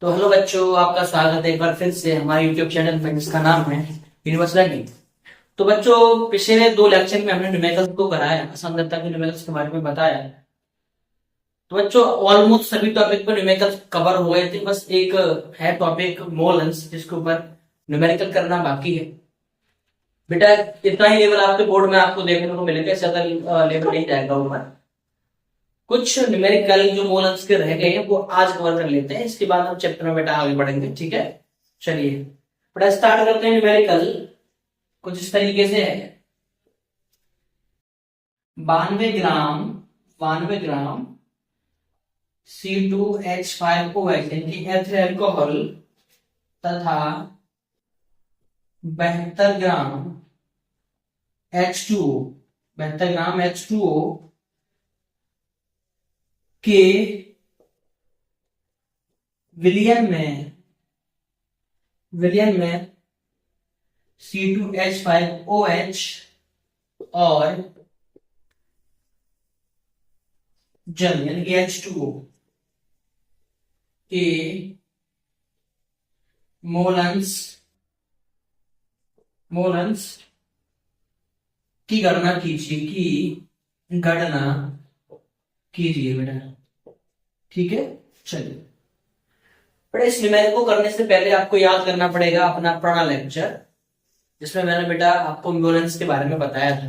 तो हेलो बच्चों, आपका स्वागत है एक बार फिर से हमारे YouTube चैनल में जिसका नाम है यूनिवर्स लर्निंग। तो बच्चों, पिछले 2 लेक्चर में हमने न्यूमेरिकल्स को कराया, असंगतता के न्यूमेरिकल्स के बारे में बताया। तो बच्चों, ऑलमोस्ट सभी टॉपिक पर न्यूमेरिकल्स कवर हो गए थे, बस एक है टॉपिक मोलन्स जिसके ऊपर न्यूमेरिकल करना बाकी है। बेटा, इतना ही लेवल आपके बोर्ड में आपको देखने को मिलेगा, इससे ज्यादा लेवल नहीं जाएगा ऊपर। कुछ न्यूमेरिकल जो मोलन्स के रह गए हैं वो आज कवर कर लेते हैं, इसके बाद हम चैप्टर में बेटा आगे बढ़ेंगे। ठीक है, चलिए बेटा स्टार्ट करते हैं। न्यूमेरिकल कुछ इस तरीके से है। 92 ग्राम 92 ग्राम C2H5OH यानी एथिल अल्कोहल तथा 72 ग्राम H2O 72 ग्राम H2O के विलयन में C2H5OH और जल यानी कि H2O के मोलन्स की गणना कीजिए बेटा। ठीक है, चलिए बेटा, इस न्यूमेरिकल को करने से पहले आपको याद करना पड़ेगा अपना पुराना लेक्चर, जिसमें मैंने बेटा आपको मोलन्स के बारे में बताया था।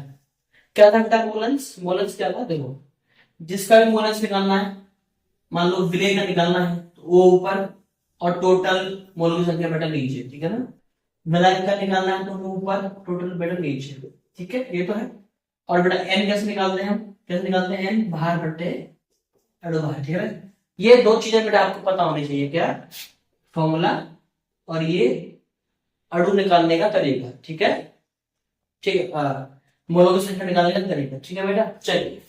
क्या था बेटा मोलन्स क्या था? देखो, जिसका भी मोलन्स निकालना है, मान लो विलेय का निकालना है तो वो ऊपर और टोटल मोल की संख्या बेटा नीचे। ठीक है ना, विलायक का निकालना है तो वो ऊपर, टोटल बेटा नीचे। ठीक है, ये तो है। और बेटा एन कैसे निकालते हैं? हम कैसे निकालते हैं? एन भार बट्टे अणुभार। ठीक है, ये दो चीजें बेटा आपको पता होनी चाहिए, क्या फॉर्मूला और ये अणु निकालने का तरीका। ठीक है, ठीक है, मोलों की संख्या निकालने का तरीका। ठीक है बेटा, चलिए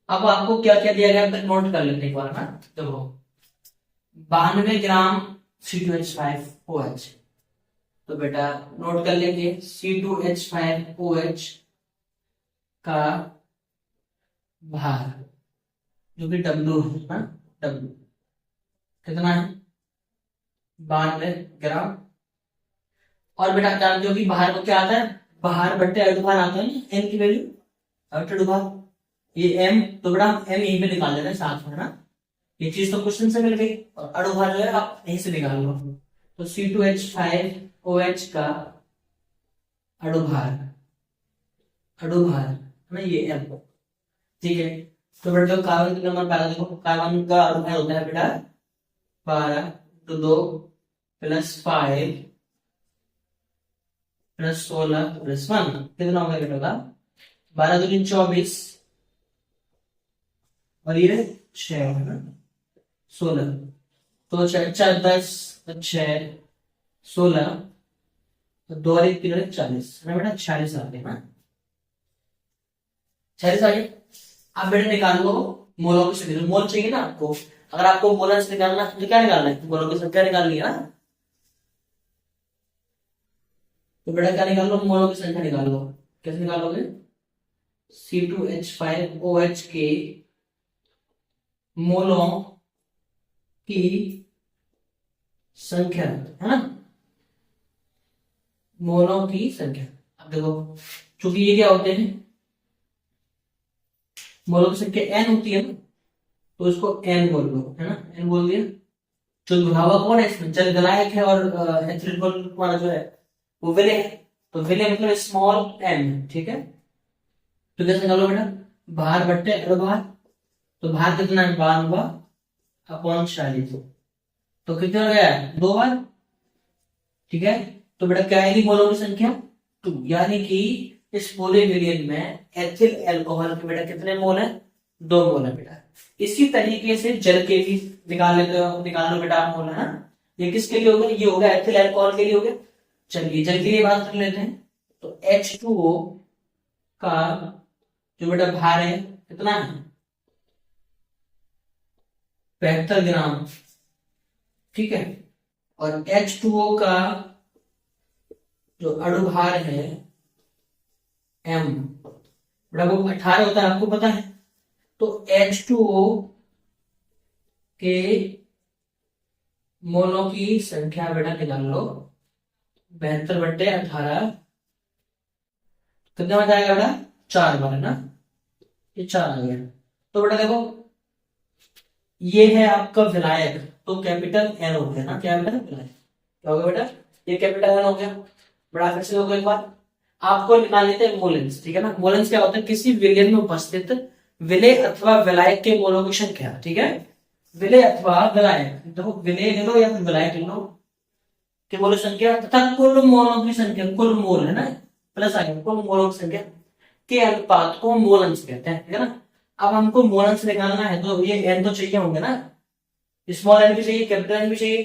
अब आपको क्या क्या दिया गया नोट कर लेते हैं एक बार ना। देखो, 92 ग्राम C2H5OH, तो बेटा नोट कर लेंगे C2H5OH का भार जो कि W है ना, W कितना है? 92 ग्राम। और बेटा जानते हो कि बाहर को क्या आता है? बाहर बट्टे अणुभार आता है ना, एन की वैल्यू अणुभार, ये एम, तो बेटा हम एम यहीं पे निकाल लेते हैं साथ में ना। ये चीज तो क्वेश्चन से मिल गई, और अणुभार जो है आप यहीं से निकाल लो। तो C2H5OH का अणुभार है ये एम। ठीक है, तो बेटा जो कार्बन का नंबर पहला देखो, कार्बन का अणुभार होता है बेटा 12 तो 2 प्लस 5 प्लस 16 प्लस 1 कितना होगा बेटा? 12 दूनी 24 और ये 6 है ना, 16। तो 4 10 6 16 तो 2 और 1 3 और 1 40 है बेटा, 46 आ गया ना, 46 आ गया। आप बेटा निकाल लो मोलों की संख्या। मोल चाहिए ना आपको, अगर आपको मोलन्स निकालना है तो क्या निकालना है? मोलों की संख्या निकालनी है ना। तो बेटा क्या निकाल लो? मोलों की संख्या निकाल लो। कैसे निकालोगे? C2H5OH के मोलों की संख्या है ना, मोलों की संख्या। अब देखो, चूंकि ये क्या होते हैं, मोलों की संख्या n होती है ना, तो इसको n बोल दो, है ना, n बोल दिया। जो दुलावा कौन है इसमें? जल विलायक है, और एथिल वाला जो है वो विलेय है, तो विलेय मतलब स्मॉल n। ठीक है, तो कैसे निकालो बेटा? भार बट्टे अणुभार, तो भार कितना है? 92/40, तो कितना हो गया? 2 बार। ठीक है, तो बेटा क्या आएगी मोलों की संख्या? 2, यानी कि इस पूरे विलयन में एथिल अल्कोहल के बेटा कितने मोल है? 2 मोल है बेटा। इसी तरीके से जल के भी निकाल लो बेटा आप मोल, है ना। ये किसके लिए हो गया? ये हो गया एथिल अल्कोहल के लिए हो गया। चलिए जल के लिए बात कर लेते हैं। तो H2O का जो बेटा भार है कितना है? 72 ग्राम। ठीक है, और H2O का जो अणुभार है M, बेटा वो 18 होता है, आपको पता है। तो H2O के मोलों की संख्या बेटा निकाल लो, 72/18 कितने में जाएगा बेटा, 4 बार है ना, ये 4 आ गया। तो बेटा देखो ये है आपका विलायक, तो कैपिटल एन हो गया ना, क्या बेटा विलायक, क्या हो गया बेटा, ये कैपिटल एन हो गया। बड़ा फिर से होगा एक बार, आपको निकाल लेते हैं मोलेंस, ठीक है ना। मोलेंस क्या होता है, किसी विलयन में उपस्थित विलेय अथवा विलायक के मोलों की संख्या, ठीक है, विलेय अथवा विलायक, देखो विलेय ले लो या फिर विलायक ले लो, के मोल संख्या तथा कुल मोलों की संख्या, कुल मोल है ना, प्लस आ गया, कुल मोलों की संख्या के अनुपात को मोलेंस कहते हैं, ठीक है ना। अब हमको मोलेंस निकालना है तो ये एन तो चाहिए होंगे ना, स्मॉल एन भी चाहिए, कैपिटल एन भी चाहिए।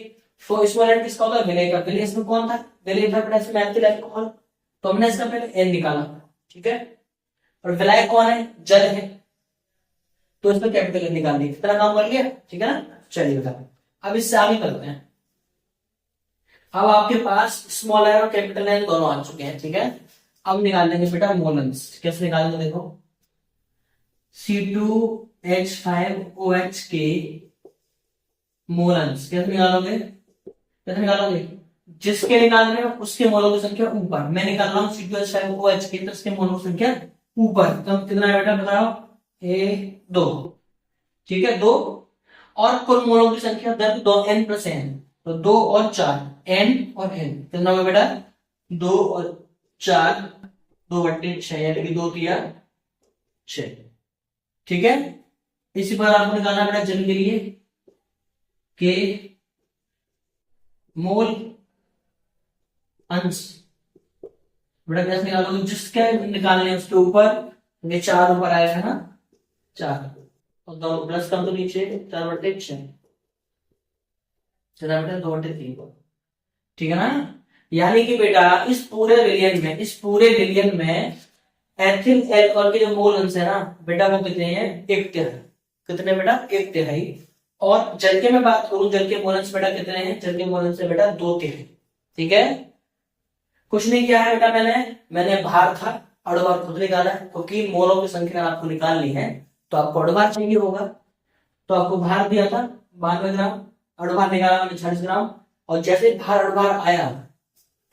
तो स्मॉल एन किसका होता है, विलेय का, विलेय इसमें कौन था, विलेय था बेटा इसमें एथिल अल्कोहल, तो हमने इसका पहले एन निकाला, ठीक है। और विलायक कौन है, जल है, तो इसमें कैपिटल एन निकाल दिया, कितना काम कर लिया, ठीक है ना। चलिए बेटा अब इससे आगे करते हैं। अब आपके पास स्मॉल एन और कैपिटल एन दोनों आ चुके हैं, ठीक है। अब निकाल लेंगे बेटा मोलेंस, कैसे निकालेंगे देखो, C2H5OH के मोलेंस कैसे निकालोगे, कैसे निकालोगे, जिसके निकालने में उसके मोलों की संख्या ऊपर, मैं निकाल रहा हूँ C2H5OH के, तो उसके मोलों की संख्या ऊपर, तो कितना है बेटा बताओ, 2, ठीक है 2, और कुल मोलों की संख्या दर 2 n + n, तो 2 और 4 n और n कितना होगा बेटा, 2 और 4 2/6 यानी कि 2 तिया 6, ठीक है। इसी पर आपको निकालना बेटा जल के लिए के मोल अंश, बेटा कैसे निकालोगे, जिसके निकालने उसके ऊपर, ये 4 ऊपर आएगा ना, 4 और 2 प्लस कर दो नीचे, 4/6 2/3, ठीक है ना। यानी कि बेटा इस पूरे विलियन में एथिल अल्कोहल के जो मोल अंश है ना बेटा वो कितने हैं, 1/3, कितने बेटा 1/3। और जल के मैं बात करूं, जल के मोल अंश बेटा कितने हैं, जल के मोल अंश है बेटा 2/3, ठीक है। कुछ नहीं किया है बेटा, मैंने भार था, अणुभार खुद निकाला है, क्योंकि मोलों की संख्या आपको निकालनी है तो आपको अणुभार चाहिए होगा, तो आपको भार दिया था 92 ग्राम, अणुभार निकाला मैंने 40 ग्राम, और जैसे भार अणुभार आया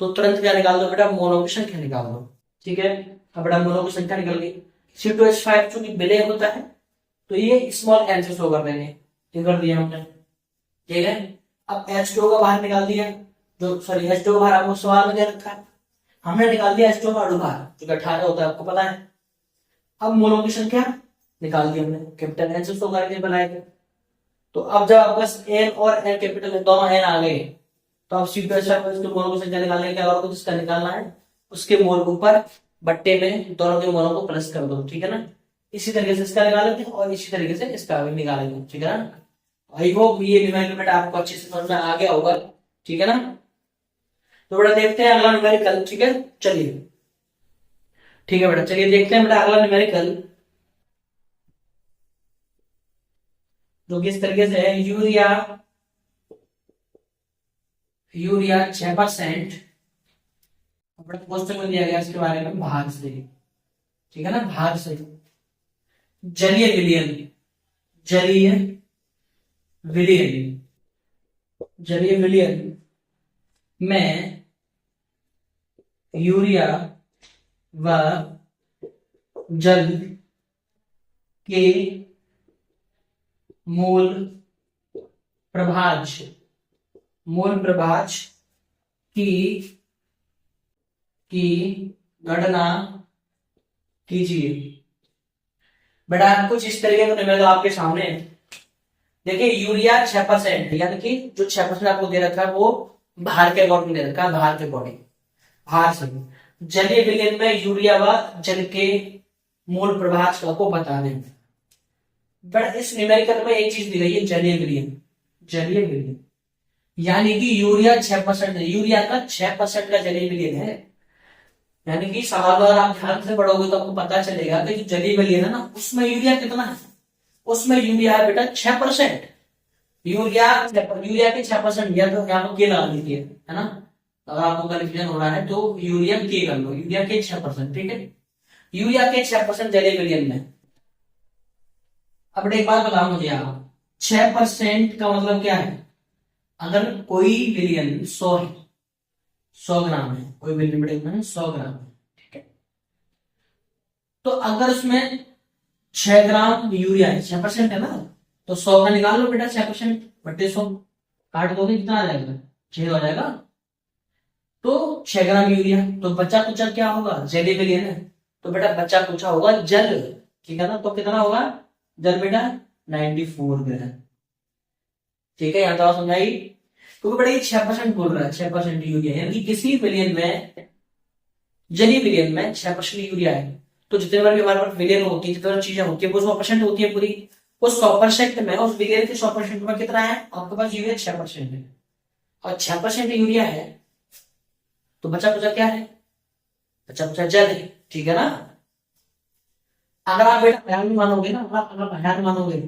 तो तुरंत क्या निकाल दो बेटा, मोलों की संख्या निकाल दो, ठीक है। अब बेटा मोलों की संख्या निकल गई, C2H5 चूंकि विलेय होता है तो ये स्मॉल एन से शो कर देंगे, ये कर दिया हमने, ठीक है। अब H2O का बाहर निकाल दिया, जो सॉरी H2O का बाहर आपको सवाल में दे रखा है, हमने निकाल दिया H2O का अणुभार जो 18 होता है, आपको पता है। अब मोलों की संख्या निकाल दी हमने, कैपिटल एन से शो करके बनाएंगे, तो अब जब आपके पास एन और एन कैपिटल दोनों एन आ गए तो आप C2H5 के मोलों की संख्या निकालने के और जिसका निकालना है उसके मोल के ऊपर बट्टे में दोनों के मोलों को प्लस कर दो, ठीक है ना। इसी तरीके से इसका निकालेंगे और इसी तरीके से इसका भी निकालेंगे, ठीक है ना। आई होप ये न्यूमेरिकल आपको अच्छे से समझ में आ गया होगा, ठीक है ना। तो बेटा देखते हैं अगला न्यूमेरिकल, ठीक है, चलिए ठीक है बेटा, चलिए देखते हैं बेटा अगला न्यूमेरिकल जो कि इस तरीके से है, यूरिया 6%, क्वेश्चन में दिया गया इसके बारे में भाग से, ठीक है ना, भाग से। जलीय विलयन, जलीय विलयन, जलीय विलयन में यूरिया व जल के मूल प्रभाज्य की गणना कीजिए। बेटा कुछ इस तरीके का न्यूमेरिकल आपके सामने है, देखिए यूरिया 6%, यानी कि जो 6% आपको दे रखा है वो भार के अकॉर्डिंग दे रखा है, भार के अकॉर्डिंग, भार से। जलीय विलयन में यूरिया व जल के मूल प्रभाज्य को बता दें। बट इस न्यूमेरिकल में एक चीज दी गई है, जलीय विलयन, जलीय विलयन यानी कि यूरिया 6% है, यूरिया का 6% का जलीय विलयन है, यानी कि सवाल अगर आप ध्यान से पढ़ोगे तो आपको पता चलेगा कि जो जलीय विलयन है ना उसमें यूरिया कितना है, उसमें यूरिया है बेटा 6%, यूरिया के 6%, या तो यहाँ पर के लगा दीजिए, है ना, अगर आपको कन्फ्यूजन हो रहा है तो यूरिया के कर लो, यूरिया के 6%, ठीक है, यूरिया के 6% जलीय विलयन में। अब एक बात बताओ मुझे आप, 6% का मतलब क्या है, अगर कोई विलियन 100 है, 100 ग्राम है, कोई विलियन बेटा कितना है, 100 ग्राम है, ठीक है। तो अगर उसमें 6 ग्राम यूरिया है, 6% है ना, तो 100 का निकाल लो बेटा, 6% बट्टे 100, काट दोगे कितना आ जाएगा, 6 हो जाएगा। तो 6 ग्राम यूरिया, तो बच्चा कुचा क्या होगा, जेली विलियन है, तो बेटा बच्चा कुचा होगा जल, ठीक है ना। तो कितना होगा जल बेटा, 94 ग्राम, ठीक है। यहाँ तो आप समझाई, क्योंकि बेटा ये 6% बोल रहा है, 6% यूरिया, यानी कि किसी विलियन में, जलीय विलियन में 6% यूरिया है। तो जितने बार भी हमारे पास विलियन होती है, जितनी बार चीजें होती है, वो 100% होती है पूरी, उस 100% में, उस विलियन के 100% में कितना है आपके पास, यूरिया 6% है, और 6% यूरिया है, तो बचा कुचा क्या है, बचा कुचा जल है, ठीक है ना। अगर आप बेटा हजार में मानोगे ना, अगर आप हजार मानोगे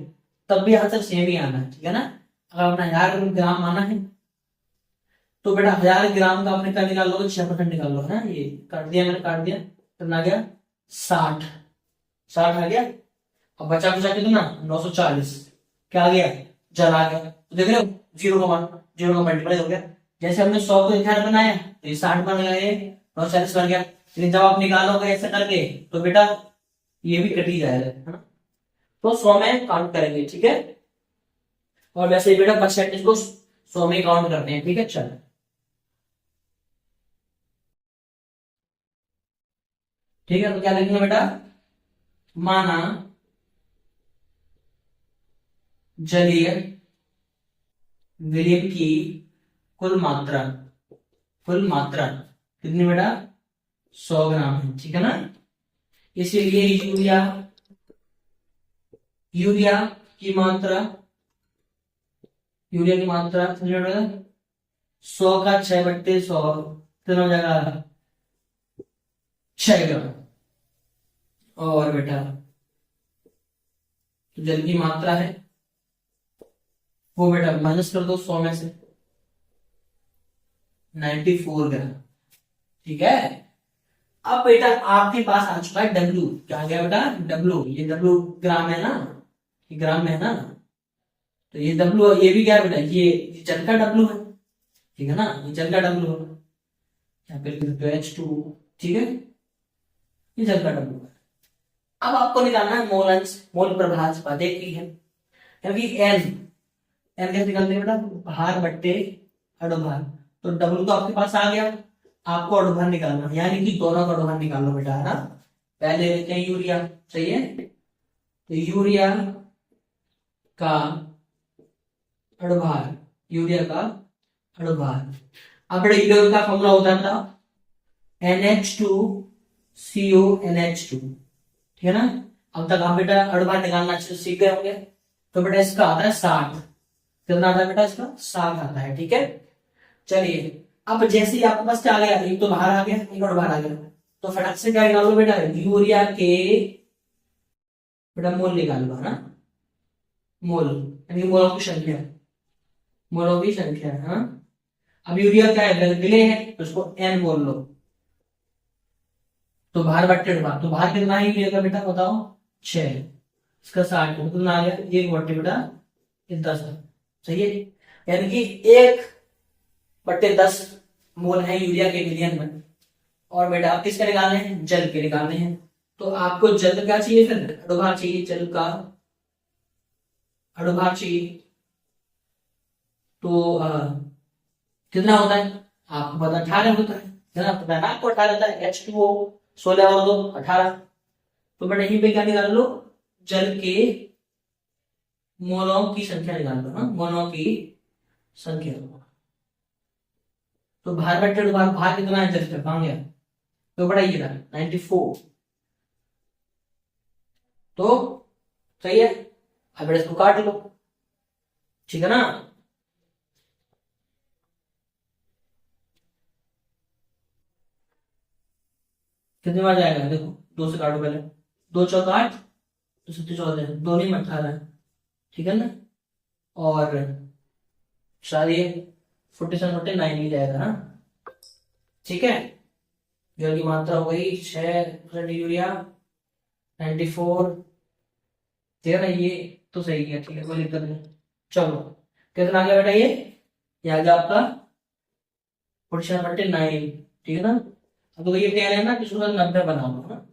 तब भी आंसर सेम ही आना है, ठीक है ना। अगर आपने 1000 ग्राम माना है, तो बेटा 1000 ग्राम का आपने क्या निकाल लो, 6% निकाल लो, है ना। ये काट दिया मैंने, काट दिया, कितना आ गया 60, 60 आ गया। अब बचा कुचा कितना 940, क्या आ गया, जल आ गया। तो देख रहे हो, जीरो का मल्टीप्लाई हो गया। जैसे हमने 100 को 1000 बनाया, तो ये 60 बन गया, ये 940 बन गया। लेकिन जब आप निकालोगे ऐसे करके, तो बेटा ये भी कट ही जाएगा, है ना। तो 100 में काउंट करेंगे, ठीक है। और वैसे ही बेटा परसेंटेज को 100 में काउंट करते हैं, ठीक है। चलो ठीक है, तो क्या लिखेंगे बेटा, माना जलीय विलियन की कुल मात्रा, कुल मात्रा कितनी बेटा, 100 ग्राम है, ठीक है ना। इसीलिए यूरिया, यूरिया की मात्रा, यूरिया की मात्रा कितनी बेटा, 100 का 6/100 कितना हो जाएगा, 6 ग्राम। और बेटा तो जल की मात्रा है, वो बेटा माइनस कर दो 100 में से, 94 ग्राम, ठीक है। अब बेटा आपके पास आ चुका है डब्ल्यू, क्या आ गया बेटा, डब्ल्यू, ये डब्ल्यू ग्राम है ना, ये ग्राम में है ना। तो ये डब्ल्यू, ये भी क्या है बेटा, ये जल का डब्ल्यू है, ठीक है ना, ये जल का डब्ल्यू है, यहाँ पे लिख दो H2, ठीक है, ये जल का डब्ल्यू है। अब आपको निकालना है मोल अंश, मोल प्रभाज देखी है, क्योंकि एन, एन कैसे निकालते हैं बेटा, भार बट्टे अणुभार। तो डब्ल्यू तो आपके पास आ गया, आपको अणुभार निकालना है, यानी कि दोनों का अणुभार निकाल लो बेटा, है ना। पहले लेते हैं यूरिया, सही है। तो यूरिया का अणुभार, यूरिया का अणुभार। अब बेटा यूरिया का फॉर्मूला होता था NH2CONH2, ठीक है ना। अब तक आप बेटा अणुभार निकालना सीख गए होंगे। तो बेटा इसका आता है 60, कितना आता है बेटा, इसका 60 आता है, ठीक है। चलिए, अब जैसे ही आपके पास क्या आ गया, एक तो बाहर आ गया, एक और बाहर आ गया, तो फटाक से क्या निकाल लो बेटा, यूरिया के बेटा मोल निकाल लो, है ना, मोल, यानी मोलों की संख्या, मोलों की संख्या, हाँ। अब यूरिया क्या है, विलय है, तो उसको एन बोल लो। तो बाहर बट्टे बाहर, तो बाहर कितना ही यूरिया का बेटा बताओ, 6, इसका 60, तो कितना आ गया, 1 बट्टे बेटा 10, सही है। यानी कि 1/10 मोल है यूरिया के विलियन में। और बेटा आप किसके निकालने हैं, जल के निकालने हैं। तो आपको जल क्या चाहिए, फिर अणुभार चाहिए, जल का अणुभार चाहिए। तो कितना होता है आपको पता, 18 होता है ना, पता है ना आपको, 18 होता है। H2O 16 और 2 18। तो बेटा यहीं पे क्या निकाल लो, जल के मोलों की संख्या निकाल लो, हाँ, मोलों की संख्या। तो भार बट्टे भार, भार कितना है जल का, कहां गया, तो बड़ा ये था 94, तो सही है। अब बेटा इसको काट लो, ठीक है ना। कितनी बार जाएगा, देखो 2 से काटो पहले, 2 × 4 = 8, तो 7 × 14 दोनों में 18, ठीक है ना। और शायद ये 47/9 ही जाएगा, हाँ, ठीक है। जल की मात्रा हो गई 6% यूरिया, 94, ठीक है ना, ये तो सही है, ठीक है, कोई दिक्कत नहीं। चलो कितना आ गया बेटा, ये आ गया आपका 47/9, ठीक है ना। अब तो ये कह रहे हैं ना कि उसको 90 बनाओ, है ना,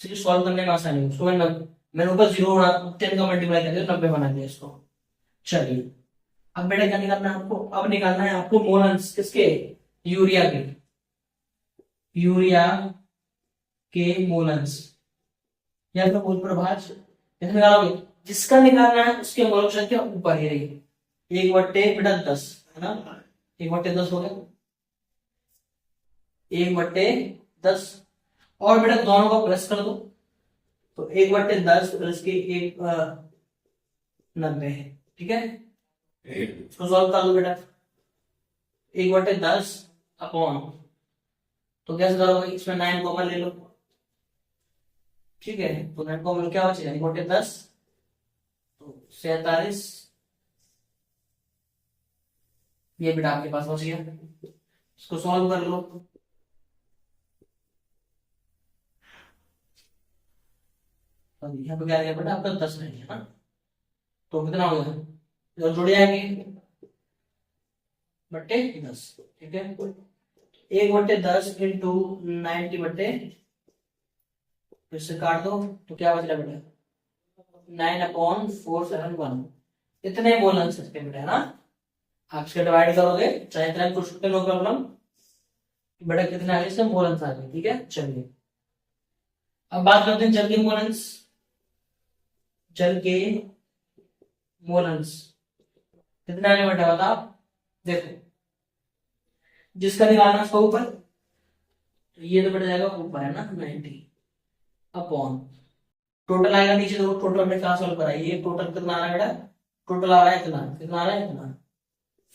इसलिए सॉल्व करने में आसानी है। उसको मैंने ऊपर 0 बना 10 का मल्टीप्लाई करके 90 बना दिया इसको। चलिए अब बेटा क्या निकालना है आपको, अब निकालना है आपको मोलन्स किसके, यूरिया के, यूरिया के मोलन्स या फिर मोल प्रभाज कैसे निकालोगे, जिसका निकालना है उसके मोल संख्या ऊपर ही रही, 1/10 है ना, 1/10 हो गया, 1/10। और बेटा दोनों को प्लस कर दो, तो 1/10 प्लस के 90 है, ठीक है। इसको सॉल्व कर लो बेटा, 1/10 अपॉन, तो कैसे करोगे, इसमें 9 कॉमन ले लो, ठीक है, तो 9 कॉमन क्या बचेगा, 1/10 तो 47, ये बेटा आपके पास बच गया। इसको सॉल्व कर लो, यहाँ पे क्या आ गया बेटा आपका 10 नहीं है ना, तो कितना हो गया, जो जुड़ जाएंगे बट्टे 10, ठीक है। 1/10 इंटू 90 बट्टे, फिर से काट दो तो क्या बच रहा बेटा, 9/471, इतने मोल सकते बेटा, है ना। आप इसके डिवाइड करोगे चाहे इतना कुछ नो प्रॉब्लम, बेटा कितने आगे से मोलन्स आ गए, ठीक है। चलिए अब बात करते हैं जल के मोलन्स, जल के मोलन्स कितने आगे बेटा बता, देखो जिसका निकालना उसका ऊपर, तो ये तो बेटा जाएगा ऊपर, है ना, 90 अपॉन, टोटल आएगा नीचे, देखो टोटल में कहां सॉल्व कराइए, ये टोटल कितना आ रहा है बेटा, टोटल आ रहा है इतना, कितना आ रहा है इतना,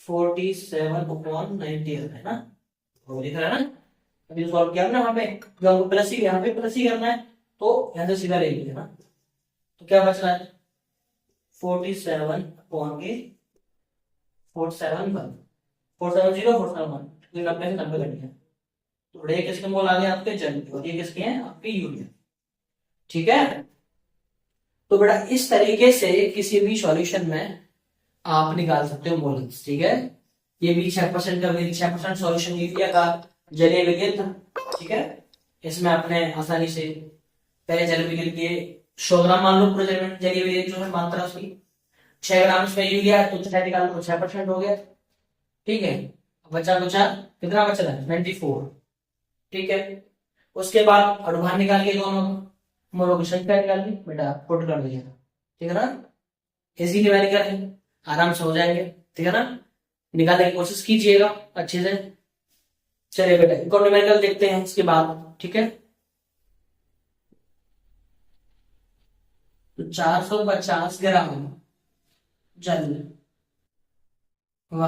47/90 है ना, वो दिख रहा है ना। अभी सॉल्व किया ना वहां पे, जो हमको प्लस ही यहाँ पे प्लस ही करना है, तो यहाँ से सीधा ले लीजिए ना, तो क्या बच रहा है 47 के 471, 470 471, 90 से 90 कट गया, तो ये किसके मोल आ गए आपके, जल के, और ये किसके हैं आपके यूरिया, ठीक है। तो बेटा इस तरीके से किसी भी सॉल्यूशन में आप निकाल सकते हो मोल्स, ठीक है। ये भी 6% का, 6% सॉल्यूशन यूरिया का जलीय विघटन था, ठीक है। इसमें आपने आसानी से पहले जल विघटन के 100 ग्राम मान लो, पूरे जलीय विघटन जो है मात्रा उसकी 6 ग्राम इसमें यूरिया है, तो 6 निकाल लो 6% हो गया, ठीक है। बचा बचा कितना बचा है 94, ठीक है। उसके बाद अड़ुभार निकाल के दोनों मोलों की संख्या निकाल ली बेटा, पुट कर दिया, ठीक है ना। इजी न्यूमेरिकल है, आराम से हो जाएंगे, ठीक है ना। निकालने की कोशिश कीजिएगा अच्छे से। चलिए बेटा इको न्यूमेरिकल देखते हैं इसके बाद, ठीक है। तो 450 ग्राम जल व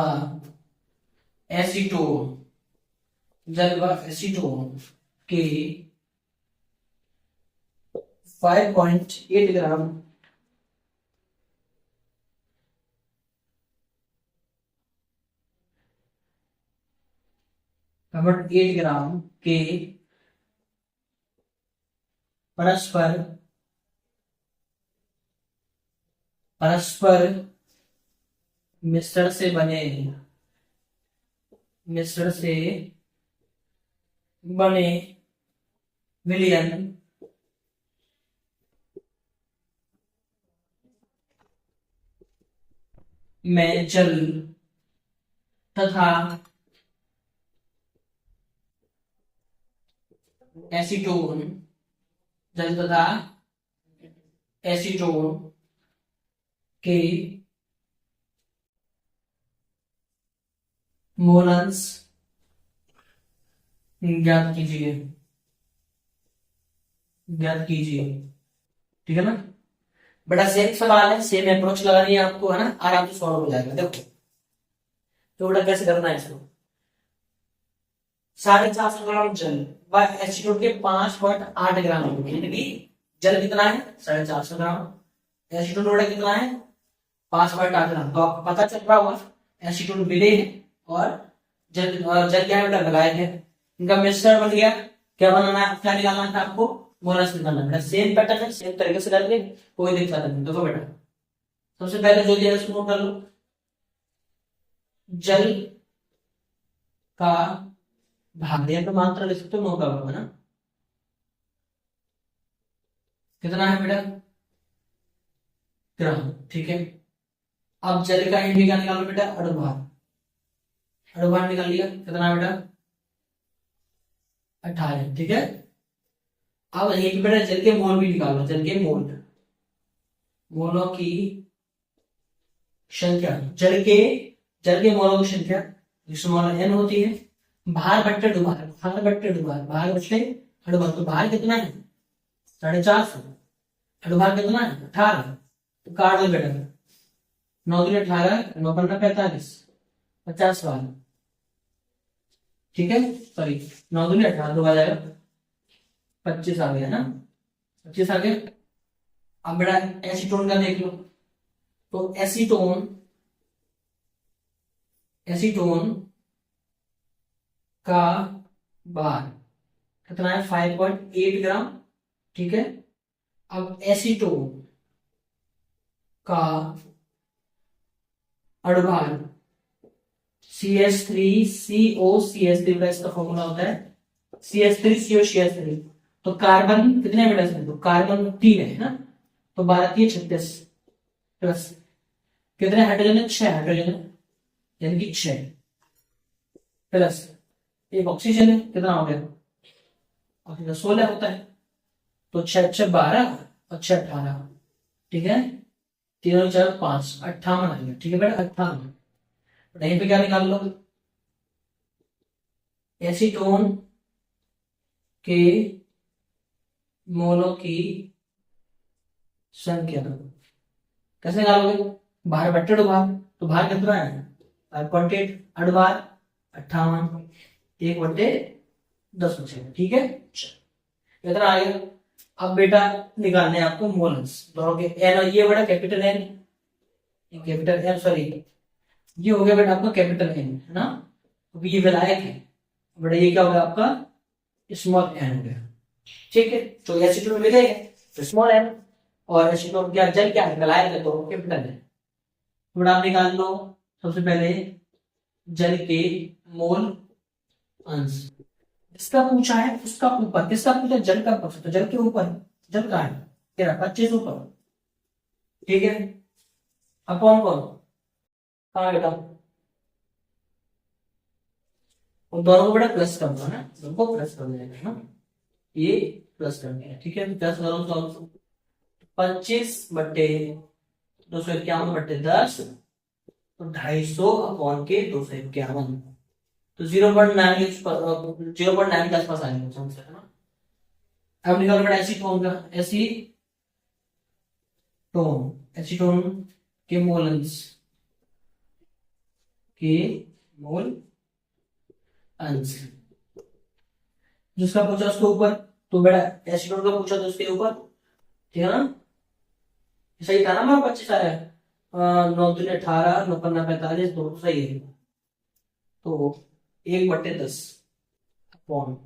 एसीटोन, जल व एसीटोन के 5.8 ग्राम के परस्पर परस्पर मिश्रण से बने विलयन में जल तथा एसीटोन, जल तथा एसीटोन के मोलन्स ज्ञात कीजिए, ठीक है ना। बड़ा सेम सवाल है, सेम अप्रोच लगानी है आपको, है ना, आराम से सॉल्व हो जाएगा। देखो तो बड़ा कैसे करना है इसको, 450 ग्राम जल व एसीटोन के 5.8 ग्राम, यानी जल कितना है 450 ग्राम, एसीटोन बेटा कितना है 5.8 ग्राम, तो आपको पता चल रहा होगा एसीटोन विलेय है और जल क्या है बेटा विलायक है, इनका मिश्रण बन गया। क्या बनाना है, क्या निकालना था आपको, मोलस निकालना है। सेम पैटर्न है, सेम तरीके से करके कोई दिक्कत नहीं। देखो बेटा सबसे पहले जो दिया है उसको नोट कर लो, जल का भार, या तो मात्रा लिख सकते हो, 9 का भाग है ना, कितना है बेटा, ग्राम। ठीक है, अब जल का यूनिट क्या निकालो बेटा, अणुभार। अणुभार निकाल लिया, कितना है बेटा, 18। ठीक है, अब यहीं पे बेटा जल के मोल भी निकालो, जल के मोल, मोलों की संख्या, जल के मोलों की संख्या जिसमें n होती है, भार बट्टे अणुभार, भार बट्टे अणुभार, भार बट्टे अणुभार, तो भार कितना है 450, अणुभार कितना है 18, तो काट दो बेटा, 9 दूनी 18, 9 15 45, 50 बार। ठीक है, सॉरी 9 दूनी 18, दो आ जाएगा 25 आ गया ना, 25 आ गया। अब बेटा एसीटोन का देख लो, तो एसीटोन का भार कितना है 5.8 ग्राम। ठीक है, अब एसीटोन का अणुभार CH3COCH3 का इसका फॉर्मूला होता है CH3COCH3। तो कार्बन कितने बेटा इसमें, तो कार्बन 3 है ना, तो 12×36 प्लस कितने हाइड्रोजन है, 6 हाइड्रोजन है, यानी कि 6 प्लस एक ऑक्सीजन है, कितना हो गया, ऑक्सीजन 16 होता है, तो 6 6 12 और 6 18। ठीक है, 3 और 4 5, 58 आ गया। ठीक है बेटा, 58। यहीं पे क्या निकाल लो, एसीटोन के मोलों की संख्या कैसे निकालोगे, भार बट्टे अणुभार, तो भार कितना है 5.8, अणुभार 58, 1/10 बचेगा। ठीक है, कितना आ गया। अब बेटा निकालने हैं आपको मोल्स दोनों के, एन और ये बड़ा capital N, capital N, sorry ये हो गया बेटा आपका कैपिटल एन है ना, तो ये विलायक है बेटा, ये क्या हो गया आपका स्मॉल एन हो गया। ठीक है, तो एसीटोन मिल गए तो स्मॉल एन, और एसीटोन क्या जल क्या है, विलायक है, तो कैपिटल है। थोड़ा आप निकाल लो, सबसे पहले जल के मोल अंश, इसका पूछा है उसका ऊपर, किसका पूछा, जल का पूछा, तो जल के ऊपर, जल का है तेरा 25 ऊपर। ठीक है, अब कौन कौन कहा बेटा, उन दोनों को बेटा प्लस कर दो ना, दोनों को प्लस कर देना ना, ये प्लस कर दिया। ठीक है, प्लस करो तो 25/251/10, तो 250 अपॉन के 251, तो 0.9 के आसपास आएंगे है ना। अब निकालो बेटा एसीटोन का, एसीटोन के मोल अंश, जिसका पूछा उसके ऊपर, तो बेटा एसीटोन का पूछा तो उसके ऊपर। ठीक है ना, सही था ना हमारा 25 आया, 9 दूनी 18, 9 15 45, 2 सही है, तो 1/10 अपॉन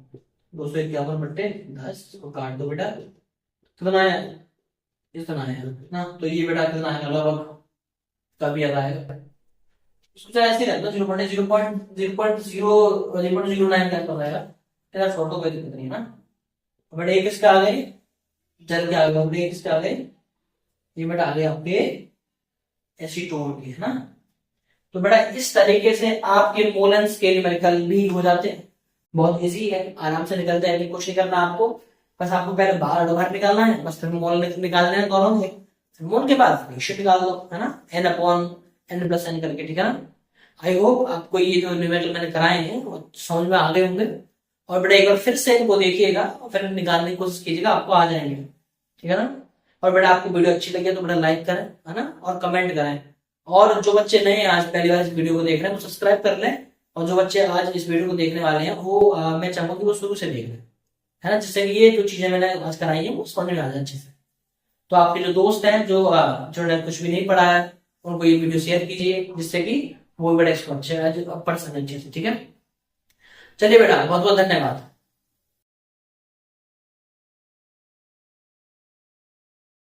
251/10 को काट दो बेटा, कितना आया, इतना आया ना, तो ये बेटा कितना है, लगभग कभी आता है उसको ऐसे रहता है 0.009 के आसपास आएगा, तेरा छोड़ दो, कोई दिक्कत नहीं है ना। बट एक किसके आ गए, जल के आ गए, एक किसके आ गए, ये बेटा आ गए आपके एसीटोन के, है ना। तो बेटा इस तरीके से आपके मोलन स्केल न्यूमेरिकल भी हो जाते हैं, बहुत इजी है, आराम से निकल जाएंगे, कुछ नहीं करना आपको, बस आपको पहले बाहर निकालना है, बस फिर मोल निकालने हैं दोनों में, मोल के बाद रेशियो निकाल दो, है ना, n/n+n करके। ठीक है ना, आई होप आपको ये जो न्यूमेरिकल मैंने कराए हैं वो समझ में आ गए होंगे, और बेटा एक बार फिर से इनको देखिएगा और फिर निकालने की कोशिश कीजिएगा, आपको आ जाएंगे। ठीक है ना, और बेटा आपको वीडियो अच्छी लगे तो बेटा लाइक करें, है ना, और कमेंट करें, और जो बच्चे नए आज पहली बार इस वीडियो को देख रहे हैं वो सब्सक्राइब कर लें, और जो बच्चे आज इस वीडियो को देखने वाले हैं वो मैं चाहूंगा कि वो शुरू से देख लें, है ना, जिससे ये जो चीजें मैंने आज कराई है वो समझ में आ जाए अच्छे से। तो आपके जो दोस्त हैं जिन्होंने कुछ भी नहीं पढ़ा है उनको ये वीडियो शेयर कीजिए, जिससे कि वो बड़े एक्सपर्ट पढ़ सकें अच्छे से। ठीक है, चलिए बेटा बहुत बहुत धन्यवाद।